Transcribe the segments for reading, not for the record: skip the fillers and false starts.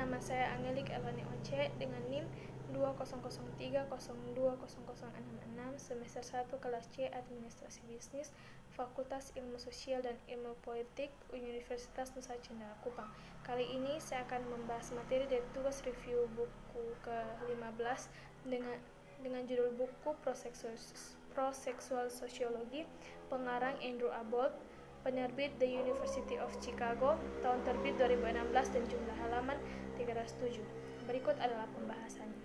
nama saya Angelik Elani Oce dengan NIM 2003020066 semester 1 kelas C Administrasi Bisnis Fakultas Ilmu Sosial dan Ilmu Politik Universitas Nusa Cendana Kupang. Kali ini saya akan membahas materi dari tugas review buku ke-15 dengan judul buku Proseksual Sosiologi, pengarang Andrew Abbott, penerbit The University of Chicago, tahun terbit 2016 dan jumlah halaman 307. Berikut adalah pembahasannya.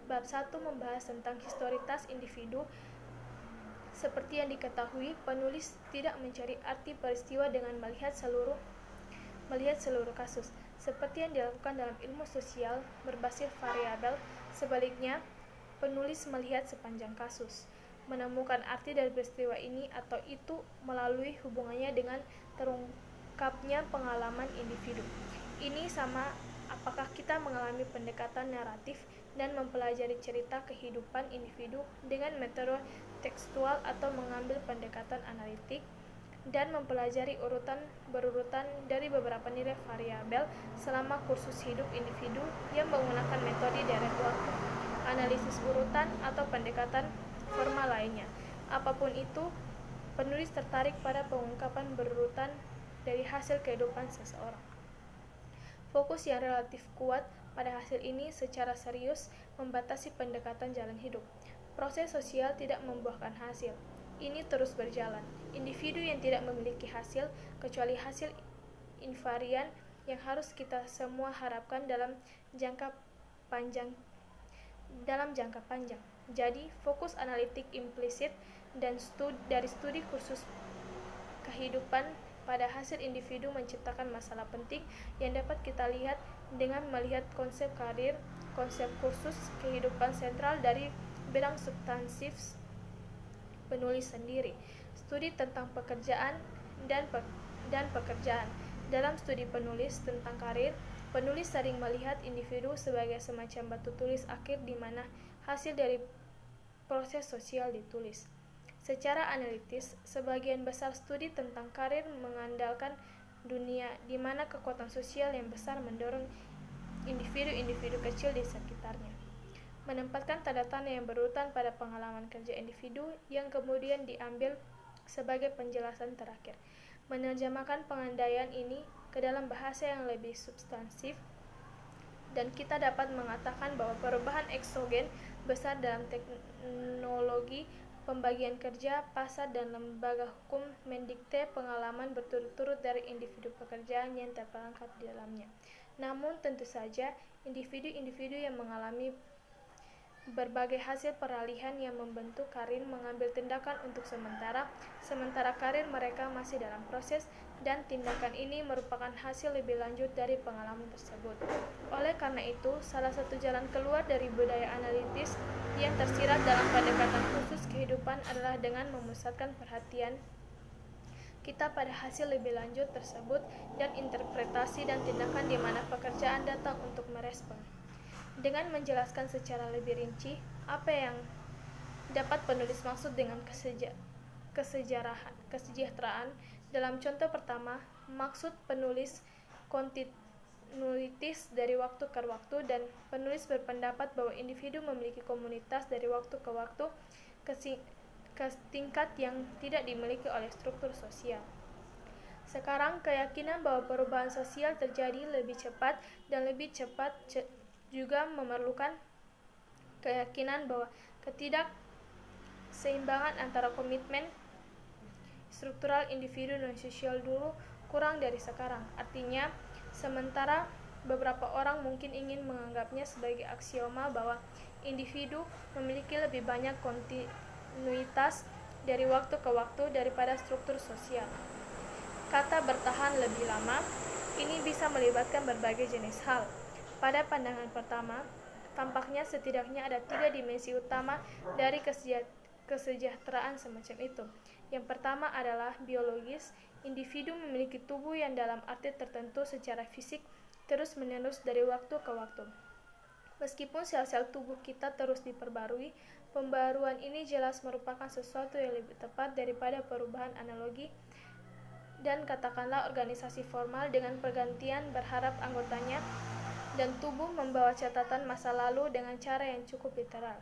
Bab 1 membahas tentang historitas individu. Seperti yang diketahui, penulis tidak mencari arti peristiwa dengan melihat seluruh kasus, seperti yang dilakukan dalam ilmu sosial berbasis variabel. Sebaliknya, penulis melihat sepanjang kasus, menemukan arti dari peristiwa ini atau itu melalui hubungannya dengan terungkapnya pengalaman individu. Ini sama apakah kita mengalami pendekatan naratif dan mempelajari cerita kehidupan individu dengan metode tekstual atau mengambil pendekatan analitik dan mempelajari berurutan dari beberapa nilai variabel selama kursus hidup individu yang menggunakan metode deret waktu, analisis urutan atau pendekatan formal lainnya. Apapun itu, penulis tertarik pada pengungkapan berurutan dari hasil kehidupan seseorang. Fokus yang relatif kuat pada hasil ini secara serius membatasi pendekatan jalan hidup. Proses sosial tidak membuahkan hasil. Ini terus berjalan. Individu yang tidak memiliki hasil, kecuali hasil invarian yang harus kita semua harapkan dalam jangka panjang. Jadi, fokus analitik implisit dan dari studi kursus kehidupan pada hasil individu menciptakan masalah penting yang dapat kita lihat dengan melihat konsep karir, konsep kursus kehidupan sentral dari bidang substansif penulis sendiri. Studi tentang pekerjaan dan pekerjaan. Dalam studi penulis tentang karir, penulis sering melihat individu sebagai semacam batu tulis akhir di mana hasil dari proses sosial ditulis. Secara analitis, sebagian besar studi tentang karir mengandalkan dunia di mana kekuatan sosial yang besar mendorong individu-individu kecil di sekitarnya. Menempatkan tanda-tanda yang berurutan pada pengalaman kerja individu yang kemudian diambil sebagai penjelasan terakhir. Menerjemahkan pengandaian ini ke dalam bahasa yang lebih substansif, dan kita dapat mengatakan bahwa perubahan eksogen besar dalam teknologi pembagian kerja, pasar, dan lembaga hukum mendikte pengalaman berturut-turut dari individu pekerjaan yang terperangkap di dalamnya. Namun tentu saja, individu-individu yang mengalami berbagai hasil peralihan yang membentuk karir mengambil tindakan untuk sementara karir mereka masih dalam proses, dan tindakan ini merupakan hasil lebih lanjut dari pengalaman tersebut. Oleh karena itu, salah satu jalan keluar dari budaya analitis yang tersirat dalam pendekatan khusus kehidupan adalah dengan memusatkan perhatian kita pada hasil lebih lanjut tersebut dan interpretasi dan tindakan di mana pekerjaan datang untuk merespon. Dengan menjelaskan secara lebih rinci apa yang dapat penulis maksud dengan kesejahteraan, dalam contoh pertama, maksud penulis kontinuitas dari waktu ke waktu, dan penulis berpendapat bahwa individu memiliki komunitas dari waktu ke waktu ke tingkat yang tidak dimiliki oleh struktur sosial. Sekarang, keyakinan bahwa perubahan sosial terjadi lebih cepat dan lebih cepat juga memerlukan keyakinan bahwa ketidakseimbangan antara komitmen struktural individu dan sosial dulu kurang dari sekarang. Artinya, sementara beberapa orang mungkin ingin menganggapnya sebagai aksioma bahwa individu memiliki lebih banyak kontinuitas dari waktu ke waktu daripada struktur sosial. Kata bertahan lebih lama ini bisa melibatkan berbagai jenis hal. Pada pandangan pertama, tampaknya setidaknya ada 3 dimensi utama dari kesejahteraan semacam itu. Yang pertama adalah biologis. Individu memiliki tubuh yang dalam arti tertentu secara fisik terus-menerus dari waktu ke waktu. Meskipun sel-sel tubuh kita terus diperbarui, pembaruan ini jelas merupakan sesuatu yang lebih tepat daripada perubahan analogi dan katakanlah organisasi formal dengan pergantian berharap anggotanya dan tubuh membawa catatan masa lalu dengan cara yang cukup literal.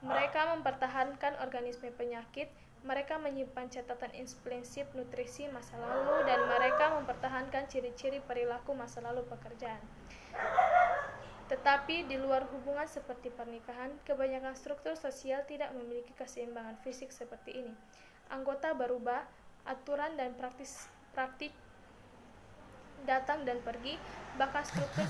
Mereka mempertahankan organisme penyakit, mereka menyimpan catatan implisit nutrisi masa lalu, dan mereka mempertahankan ciri-ciri perilaku masa lalu pekerjaan. Tetapi di luar hubungan seperti pernikahan, kebanyakan struktur sosial tidak memiliki keseimbangan fisik seperti ini. Anggota berubah, aturan dan praktik datang dan pergi, bahkan struktur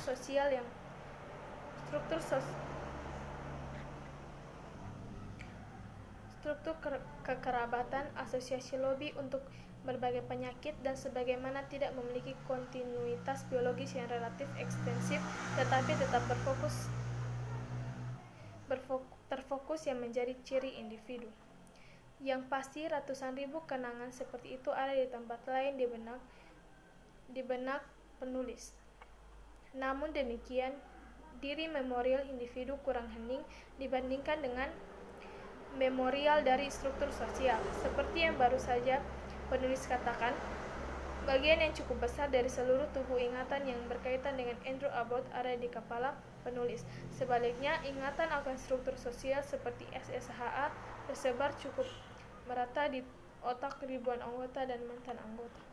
kekerabatan, asosiasi lobi untuk berbagai penyakit, dan sebagaimana tidak memiliki kontinuitas biologis yang relatif ekstensif, tetapi tetap terfokus yang menjadi ciri individu. Yang pasti, ratusan ribu kenangan seperti itu ada di tempat lain di benak penulis. Namun demikian, diri memorial individu kurang hening dibandingkan dengan memorial dari struktur sosial. Seperti yang baru saja penulis katakan, bagian yang cukup besar dari seluruh tubuh ingatan yang berkaitan dengan Andrew Abbott ada di kepala penulis. Sebaliknya, ingatan akan struktur sosial seperti SSHA tersebar cukup merata di otak ribuan anggota dan mantan anggota.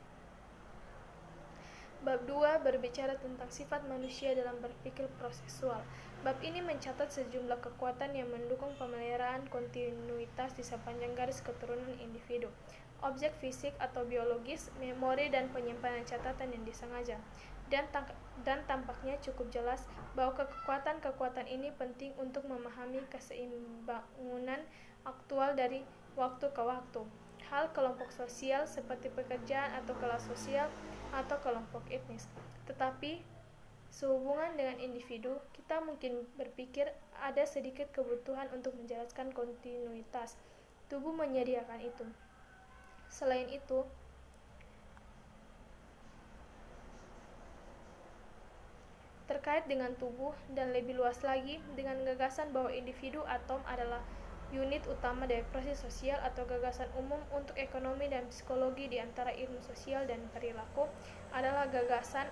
Bab 2 berbicara tentang sifat manusia dalam berpikir prosesual. Bab ini mencatat sejumlah kekuatan yang mendukung pemeliharaan kontinuitas di sepanjang garis keturunan individu. Objek fisik atau biologis, memori dan penyimpanan catatan yang disengaja. Dan tampaknya cukup jelas bahwa kekuatan-kekuatan ini penting untuk memahami keseimbangan aktual dari waktu ke waktu. Hal kelompok sosial seperti pekerjaan atau kelas sosial atau kelompok etnis. Tetapi sehubungan dengan individu, kita mungkin berpikir ada sedikit kebutuhan untuk menjelaskan kontinuitas. Tubuh menyediakan itu. Selain itu, terkait dengan tubuh dan lebih luas lagi dengan gagasan bahwa individu atom adalah unit utama dari proses sosial atau gagasan umum untuk ekonomi dan psikologi di antara ilmu sosial dan perilaku adalah gagasan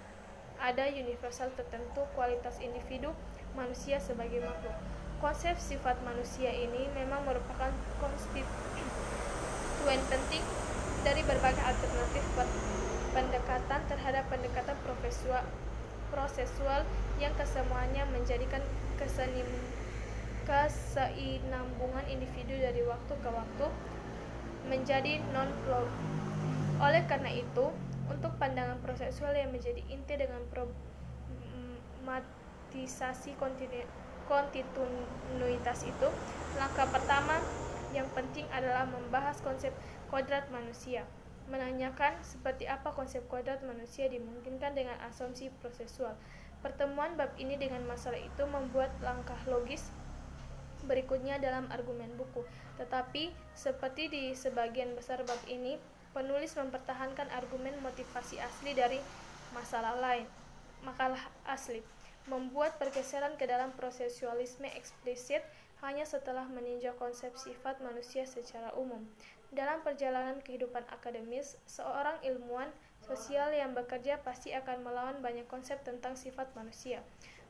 ada universal tertentu kualitas individu manusia sebagai makhluk. Konsep sifat manusia ini memang merupakan konstituen penting dari berbagai alternatif pendekatan terhadap pendekatan prosesual yang kesemuanya menjadikan keseimbangan individu dari waktu ke waktu menjadi non-flow. Oleh karena itu, untuk pandangan prosesual yang menjadi inti dengan problematisasi kontinuitas itu, langkah pertama yang penting adalah membahas konsep kodrat manusia, menanyakan seperti apa konsep kodrat manusia dimungkinkan dengan asumsi prosesual. Pertemuan bab ini dengan masalah itu membuat langkah logis berikutnya dalam argumen buku. Tetapi, seperti di sebagian besar bab ini, penulis mempertahankan argumen motivasi asli dari makalah asli, membuat pergeseran ke dalam prosesualisme eksplisit hanya setelah meninjau konsep sifat manusia secara umum. Dalam perjalanan kehidupan akademis, seorang ilmuwan sosial yang bekerja pasti akan melawan banyak konsep tentang sifat manusia.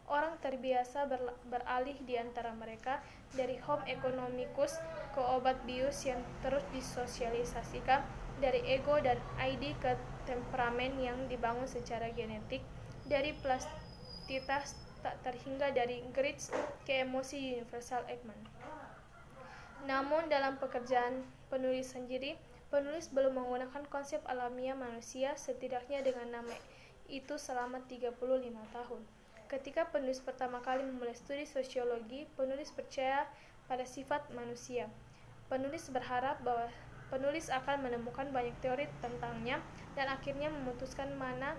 Orang terbiasa beralih di antara mereka dari homo economicus ke obat bius yang terus disosialisasikan, dari ego dan ID ke temperamen yang dibangun secara genetik, dari plastisitas tak terhingga dari Gritz ke emosi universal Ekman. Namun dalam pekerjaan penulis sendiri, penulis belum menggunakan konsep alamiah manusia setidaknya dengan nama itu selama 35 tahun. Ketika penulis pertama kali memulai studi sosiologi, penulis percaya pada sifat manusia. Penulis berharap bahwa penulis akan menemukan banyak teori tentangnya dan akhirnya memutuskan mana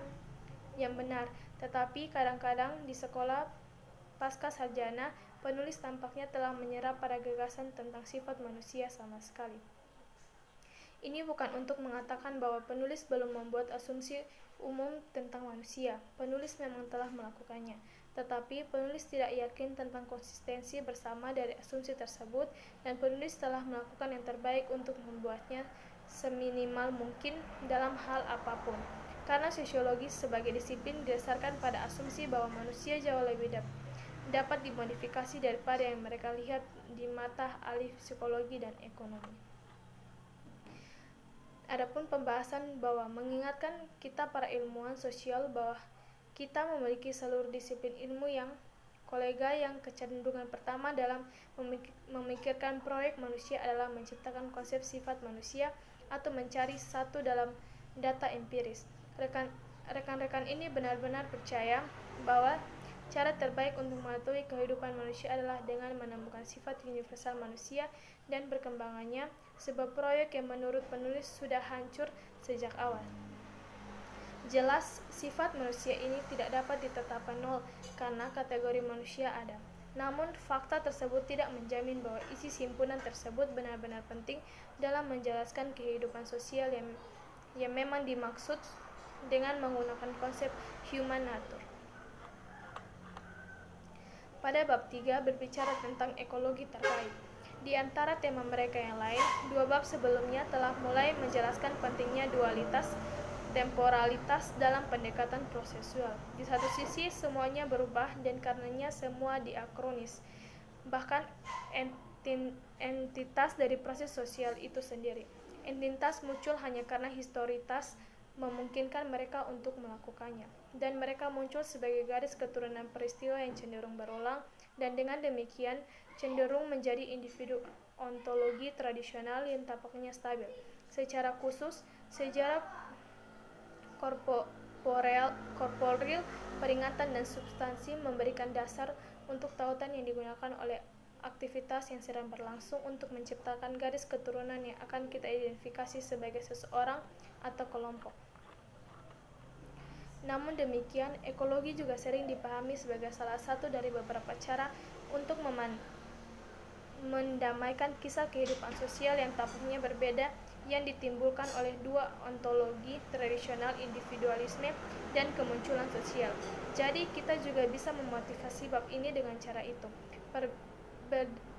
yang benar. Tetapi kadang-kadang di sekolah pasca sarjana, penulis tampaknya telah menyerap pada gagasan tentang sifat manusia sama sekali. Ini bukan untuk mengatakan bahwa penulis belum membuat asumsi umum tentang manusia. Penulis memang telah melakukannya, tetapi penulis tidak yakin tentang konsistensi bersama dari asumsi tersebut, dan penulis telah melakukan yang terbaik untuk membuatnya seminimal mungkin dalam hal apapun. karena sosiologi sebagai disiplin didasarkan pada asumsi bahwa manusia jauh lebih dapat dimodifikasi daripada yang mereka lihat di mata ahli psikologi dan ekonomi. Adapun pembahasan bahwa mengingatkan kita para ilmuwan sosial bahwa kita memiliki seluruh disiplin ilmu yang kolega yang kecenderungan pertama dalam memikirkan proyek manusia adalah menciptakan konsep sifat manusia atau mencari satu dalam data empiris. Rekan-rekan ini benar-benar percaya bahwa cara terbaik untuk mengetahui kehidupan manusia adalah dengan menemukan sifat universal manusia dan perkembangannya, sebuah proyek yang menurut penulis sudah hancur sejak awal. Jelas, sifat manusia ini tidak dapat ditetapkan nol karena kategori manusia ada. Namun, fakta tersebut tidak menjamin bahwa isi simpunan tersebut benar-benar penting dalam menjelaskan kehidupan sosial yang memang dimaksud dengan menggunakan konsep human nature. Pada bab 3 berbicara tentang ekologi terkait. Di antara tema mereka yang lain, 2 bab sebelumnya telah mulai menjelaskan pentingnya dualitas temporalitas dalam pendekatan prosesual. Di satu sisi, semuanya berubah dan karenanya semua diakronis. Bahkan entitas dari proses sosial itu sendiri. Entitas muncul hanya karena historitas memungkinkan mereka untuk melakukannya, dan mereka muncul sebagai garis keturunan peristiwa yang cenderung berulang, dan dengan demikian cenderung menjadi individu ontologi tradisional yang tampaknya stabil. Secara khusus, sejarah korporeal, peringatan dan substansi memberikan dasar untuk tautan yang digunakan oleh aktivitas yang sedang berlangsung untuk menciptakan garis keturunan yang akan kita identifikasi sebagai seseorang atau kelompok. Namun demikian, ekologi juga sering dipahami sebagai salah satu dari beberapa cara untuk mendamaikan kisah kehidupan sosial yang tampaknya berbeda yang ditimbulkan oleh dua ontologi tradisional, individualisme dan kemunculan sosial. Jadi kita juga bisa memotivasi bab ini dengan cara itu.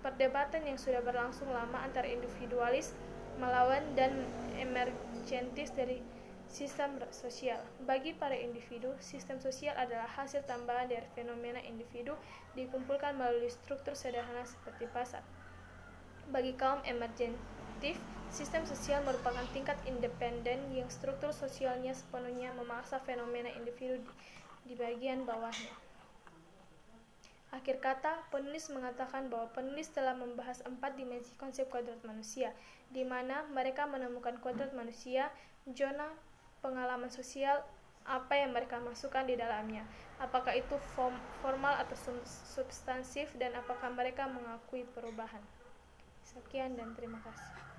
Perdebatan yang sudah berlangsung lama antara individualis melawan dan emergentis dari sistem sosial. Bagi para individu, sistem sosial adalah hasil tambahan dari fenomena individu dikumpulkan melalui struktur sederhana seperti pasar. Bagi kaum emergentif, sistem sosial merupakan tingkat independen yang struktur sosialnya sepenuhnya memaksa fenomena individu di bagian bawahnya. Akhir kata, penulis mengatakan bahwa penulis telah membahas 4 dimensi konsep kodrat manusia, di mana mereka menemukan kodrat manusia, zona pengalaman sosial, apa yang mereka masukkan di dalamnya, apakah itu formal atau substansif, dan apakah mereka mengakui perubahan. Sekian dan terima kasih.